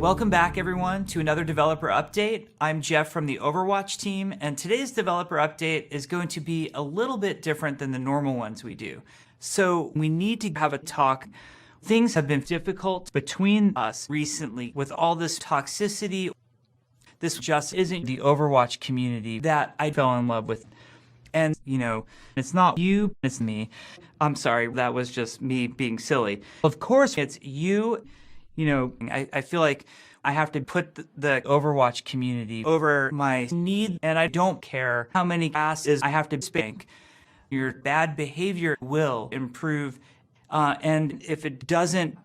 Welcome back, everyone, to another developer update. I'm Jeff from the Overwatch team, and today's developer update is going to be a little bit different than the normal ones we do. So we need to have a talk. Things have been difficult between us recently with all this toxicity. This just isn't the Overwatch community that I fell in love with. And, it's not you, it's me. I'm sorry, that was just me being silly. Of course, it's you. I feel like I have to put the Overwatch community over my need, and I don't care how many asses I have to spank. Your bad behavior will improve, and if it doesn't,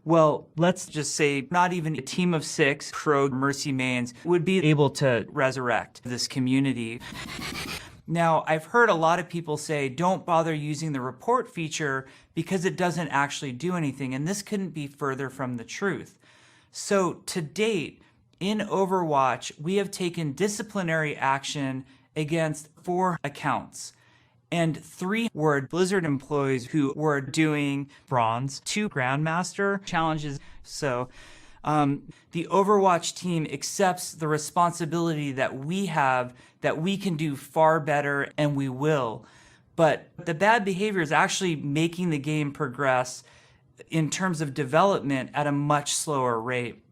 well, let's just say not even a team of 6 pro Mercy mains would be able to resurrect this community. Now, I've heard a lot of people say, don't bother using the report feature because it doesn't actually do anything, and this couldn't be further from the truth. So, to date, in Overwatch, we have taken disciplinary action against 4 accounts, and 3 were Blizzard employees who were doing bronze, 2 Grandmaster challenges. So, the Overwatch team accepts the responsibility that we have, that we can do far better, and we will. But the bad behavior is actually making the game progress in terms of development at a much slower rate.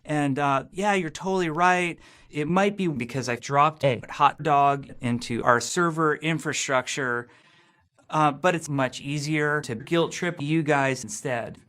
And yeah, you're totally right. It might be because I've dropped a hot dog into our server infrastructure, but it's much easier to guilt trip you guys instead.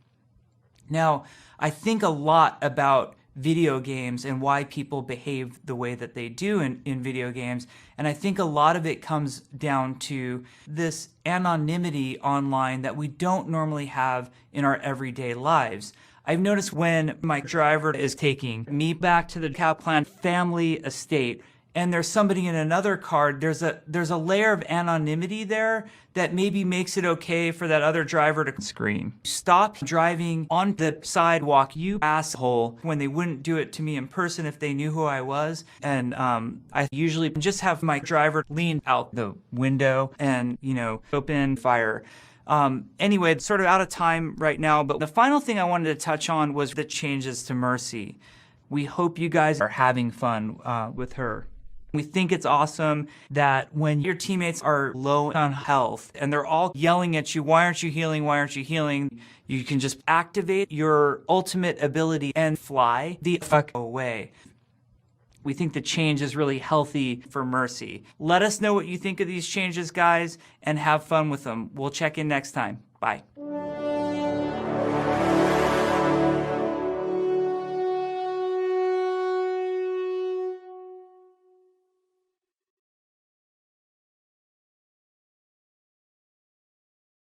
Now, I think a lot about video games and why people behave the way that they do in video games. And I think a lot of it comes down to this anonymity online that we don't normally have in our everyday lives. I've noticed when my driver is taking me back to the Kaplan family estate, and there's somebody in another car, there's a layer of anonymity there that maybe makes it okay for that other driver to scream. Stop driving on the sidewalk, you asshole, when they wouldn't do it to me in person if they knew who I was. And I usually just have my driver lean out the window and, open fire. Anyway, it's sort of out of time right now, but the final thing I wanted to touch on was the changes to Mercy. We hope you guys are having fun with her. We think it's awesome that when your teammates are low on health and they're all yelling at you, why aren't you healing, why aren't you healing? You can just activate your ultimate ability and fly the fuck away. We think the change is really healthy for Mercy. Let us know what you think of these changes, guys, and have fun with them. We'll check in next time. Bye.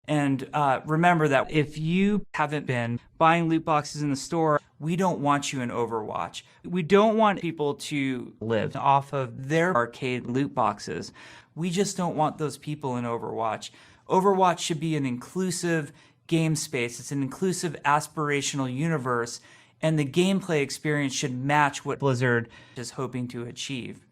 And remember that if you haven't been buying loot boxes in the store, we don't want you in Overwatch. We don't want people to live off of their arcade loot boxes. We just don't want those people in Overwatch. Overwatch should be an inclusive game space. It's an inclusive, aspirational universe, and the gameplay experience should match what Blizzard is hoping to achieve.